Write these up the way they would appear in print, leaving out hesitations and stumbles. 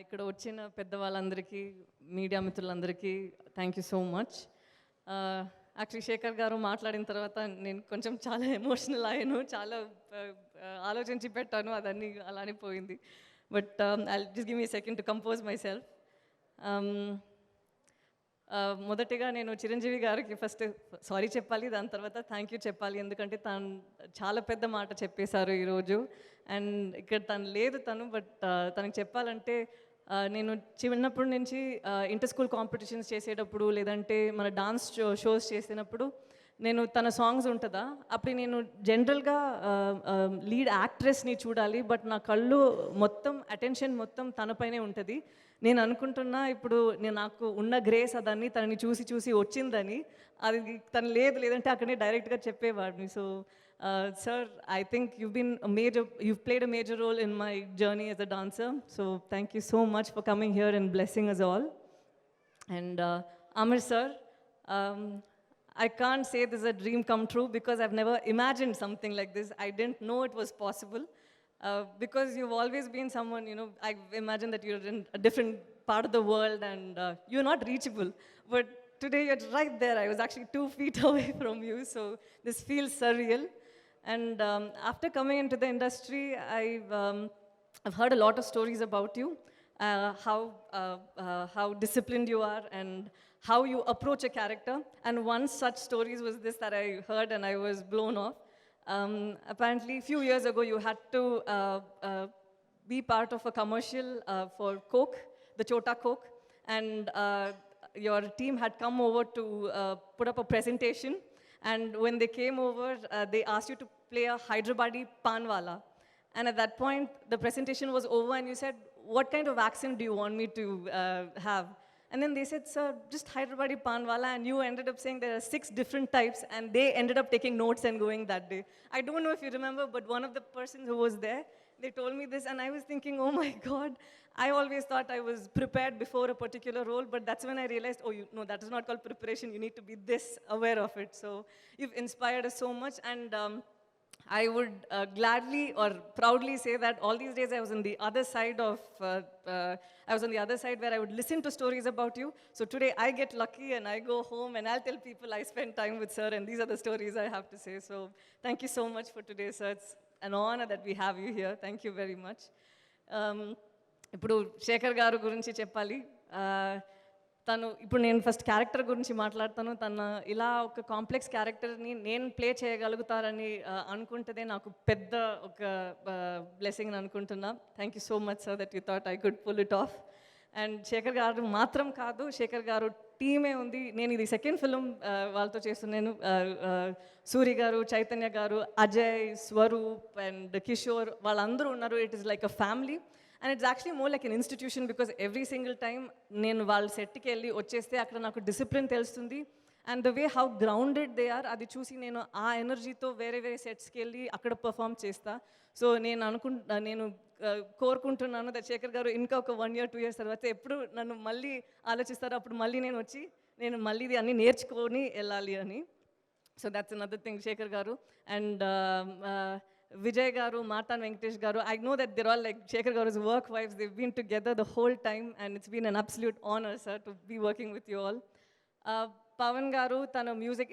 ఇక్కడ వచ్చిన పెద్దవాళ్ళందరికీ మీడియా మిత్రులందరికీ thank you so much. Actually Shekhar గారు మాట్లాడిన తర్వాత నేను కొంచెం చాలా ఎమోషనల్ అయ్యాను, చాలా ఆలోచించి పెట్టాను, అదన్నీ అలానే పోయింది. But I just give me second to compose my self. మొదటిగా నేను చిరంజీవి గారికి ఫస్ట్ సారీ చెప్పాలి, దాని తర్వాత థ్యాంక్ యూ చెప్పాలి. ఎందుకంటే తను చాలా పెద్ద మాట చెప్పేశారు ఈరోజు. అండ్ ఇక్కడ తను లేదు బట్ తనకు చెప్పాలంటే నేను చిన్నప్పటి నుంచి ఇంటర్ స్కూల్ కాంపిటీషన్స్ చేసేటప్పుడు లేదంటే మన డాన్స్ షోస్ చేసినప్పుడు నేను తన సాంగ్స్ ఉంటుందా అప్పుడు నేను జనరల్గా లీడ్ యాక్ట్రెస్ని చూడాలి, బట్ నా కళ్ళు మొత్తం అటెన్షన్ మొత్తం తనపైనే ఉంటుంది. నేను అనుకుంటున్నా ఇప్పుడు నాకు ఉన్న గ్రేస్ అదాన్ని తనని చూసి వచ్చిందని, అది తను లేదంటే అక్కడే డైరెక్ట్గా చెప్పేవాడిని. So sir, I think you've played a major role in my journey as a dancer. So thank you so much for coming here and blessing us all. And Amir sir, I can't say this is a dream come true because I've never imagined something like this. I didn't know it was possible. Because you've always been someone, I imagine that you're in a different part of the world and you're not reachable. But today you're right there. I was actually 2 feet away from you, so this feels surreal. And after coming into the industry, I've heard a lot of stories about you, how disciplined you are and how you approach a character. And one such stories was this that I heard and I was blown off. Apparently, a few years ago, you had to be part of a commercial for Coke, the Chota Coke, and your team had come over to put up a presentation. And when they came over, they asked you to play a Hyderabadi panwala. And at that point, the presentation was over, and you said, "What kind of accent do you want me to have?" And then they said, "Sir, just Hyderabadi panwala," and you ended up saying there are 6 different types, and they ended up taking notes and going that day. I don't know if you remember, but one of the persons who was there, they told me this, and I was thinking, oh my God, I always thought I was prepared before a particular role, but that's when I realized, no, that is not called preparation. You need to be this aware of it. So you've inspired us so much, and I would gladly or proudly say that all these days I was on the other side where I would listen to stories about you. So today I get lucky and I go home and I'll tell people I spent time with sir, and these are the stories I have to say. So thank you so much for today, sir. It's an honor that we have you here. Thank you very much. ఇప్పుడు శేఖర్ గారు గురించి చెప్పాలి. తను ఇప్పుడు నేను first character గురించి మాట్లాడతాను. తను ఇలా ఒక కాంప్లెక్స్ క్యారెక్టర్ని నేను ప్లే చేయగలుగుతారని అనుకుంటేనే నాకు పెద్ద ఒక బ్లెస్సింగ్ అనుకుంటున్నా. Thank you so much sir that you thought I could pull it off. And Shekhar గారు మాత్రం కాదు, శేఖర్ గారు టీమే ఉంది. నేను ఇది సెకండ్ ఫిలిం వాళ్ళతో చేస్తున్నాను. సూరి గారు, చైతన్య గారు, అజయ్, స్వరూప్ అండ్ కిషోర్ వాళ్ళందరూ ఉన్నారు. It is like a family. And it's actually more like an institution because every single time నేను వాళ్ళ సెట్కి వెళ్ళి వచ్చేస్తే అక్కడ నాకు డిసిప్లిన్ తెలుస్తుంది. And the way how grounded they are అది చూసి నేను ఆ ఎనర్జీతో వేరే సెట్స్కి వెళ్ళి అక్కడ పర్ఫామ్ చేస్తా. సో నేను కోరుకుంటున్నాను దట్ శేఖర్ గారు ఇంకా ఒక 1 year 2 years తర్వాత ఎప్పుడు నన్ను మళ్ళీ ఆలోచిస్తారో అప్పుడు మళ్ళీ నేను మళ్ళీ ఇది అన్నీ నేర్చుకొని వెళ్ళాలి అని. So that's another thing Shekhar garu. And Vijay garu, Martha and Venkatesh garu, I know that they're all like Shekhar garu's work wives. They've been together the whole time and it's been an absolute honor, sir, to be working with you all. Pavan garu, tana music,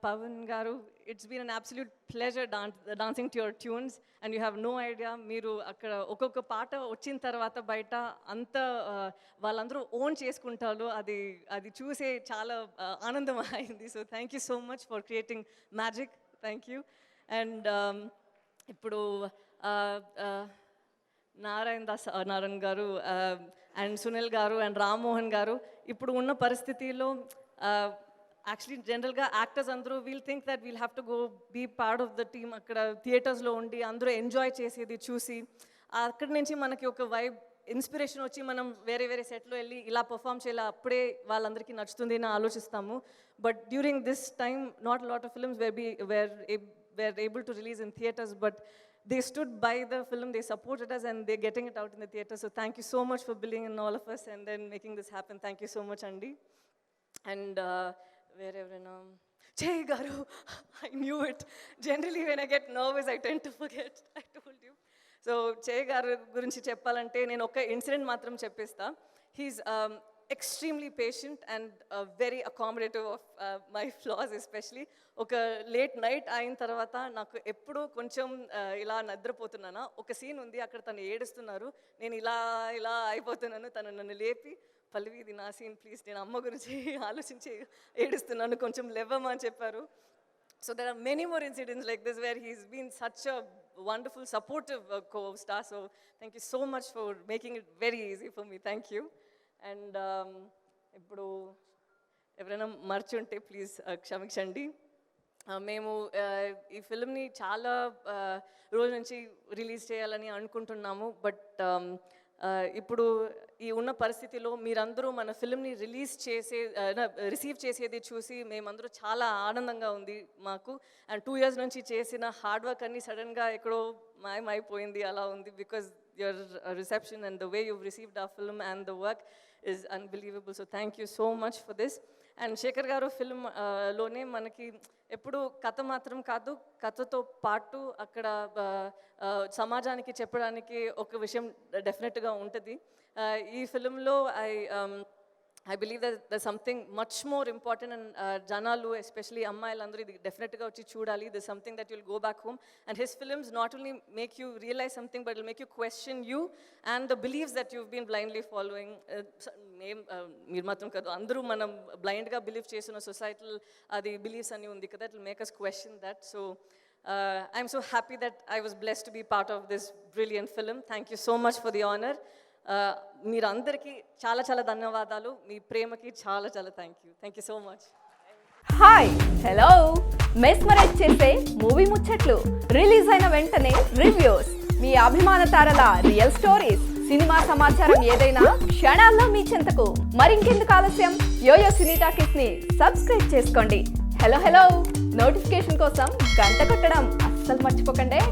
Pavan garu, it's been an absolute pleasure dancing to your tunes, and you have no idea, meeru akkada okokka paata vachin tarvata baita anta vallandaru own cheskuntaru, adi choose chaala aanandam ayindi. So thank you so much for creating magic. Thank you. And ఇప్పుడు నారాయణ్ గారు and Sunil గారు and Rammohan గారు ఇప్పుడు ఉన్న పరిస్థితిలో actually జనరల్గా actors అందరూ we'll think that we'll have to go be part of the team. అక్కడ థియేటర్స్లో ఉండి అందరూ ఎంజాయ్ చేసేది చూసి అక్కడి నుంచి మనకి ఒక వైబ్ ఇన్స్పిరేషన్ వచ్చి మనం వేరే సెట్లో వెళ్ళి ఇలా పర్ఫామ్ చేయాలి, అప్పుడే వాళ్ళందరికీ నచ్చుతుంది అని ఆలోచిస్తాము. But during this time not lot of films were able to release in theaters, but they stood by the film, they supported us, and they're getting it out in the theater. So thank you so much for believing in all of us and then making this happen. Thank you so much, Andy. And wherever now, Jay Garu, I knew it. Generally when I get nervous, I tend to forget. I told you. So Chay గారి గురించి చెప్పాలంటే నేను ఒక incident మాత్రం చెప్పేస్తా. He's extremely patient and very accommodative of my flaws especially. ఒక late night అయిన తర్వాత నాకు ఎప్పుడు కొంచెం ఇలా నిద్రపోతున్నానా, ఒక సీన్ ఉంది అక్కడ తను ఏడుస్తున్నారు, నేను ఇలా ఇలా అయిపోతున్నాను, తను నన్ను లేపి పల్లవి ఇది నా సీన్ ప్లీజ్, నేను అమ్మ గురించి ఆలోచించి ఏడుస్తున్నాను, కొంచెం లేవమా అని చెప్పారు. So there are many more incidents like this where he's been such a wonderful supportive co-star. So thank you so much for making it very easy for me. Thank you. And ఇప్పుడు ఎవరైనా మర్చుంటే please క్షమించండి. మేము ఈ ఫిల్మ్ని చాలా రోజు నుంచి release చేయాలని అనుకుంటున్నాము. బట్ ఇప్పుడు ఈ ఉన్న పరిస్థితిలో మీరందరూ మన ఫిల్మ్ని రిసీవ్ చేసేది చూసి మేమందరూ చాలా ఆనందంగా ఉంది మాకు. అండ్ 2 years నుంచి చేసిన హార్డ్ వర్క్ అన్నీ సడన్గా ఎక్కడో మాయమైపోయింది అలా ఉంది. Because your reception and the way you've received our film and the work is unbelievable. So thank you so much for this. And Shekhar గారు ఫిల్మ్ లోనే మనకి ఎప్పుడు కథ మాత్రం కాదు, కథతో పాటు అక్కడ సమాజానికి చెప్పడానికి ఒక విషయం డెఫినెట్గా ఉంటుంది. ఈ ఫిల్మ్లో I believe that there's something much more important, and Janalu, especially Ammayilandaru, ఇది డెఫినెట్గా వచ్చి చూడాలి. There's something that you'll go back home, and his films not only make you realize something, but it'll make you question you and the beliefs that you've been blindly following. మీరు మాత్రం కాదు, అందరూ మనం బ్లైండ్గా బిలీవ్ చేసిన societal అది beliefs అన్నీ ఉంది కదా, it'll make us question that. So I'm so happy that I was blessed to be part of this brilliant film. Thank you so much for the honor. మీరందరికీ చాలా చాలా ధన్యవాదాలు, మీ ప్రేమకి చాలా చాలా thank you so much. Hi hello, mesmerize చేసే movie ముచ్చట్లు, release అయిన వెంటనే రివ్యూస్, మీ అభిమాన తారల రియల్ స్టోరీస్, సినిమా సమాచారం ఏదైనా క్షణాల్లో మీ చెంతకు. మరింకెందుకు ఆలస్యం, యోయో సినీ టాకీస్ ని సబ్స్క్రైబ్ చేసుకోండి. హలో నోటిఫికేషన్ కోసం గంట కొట్టడం అస్సలు మర్చిపోకండి.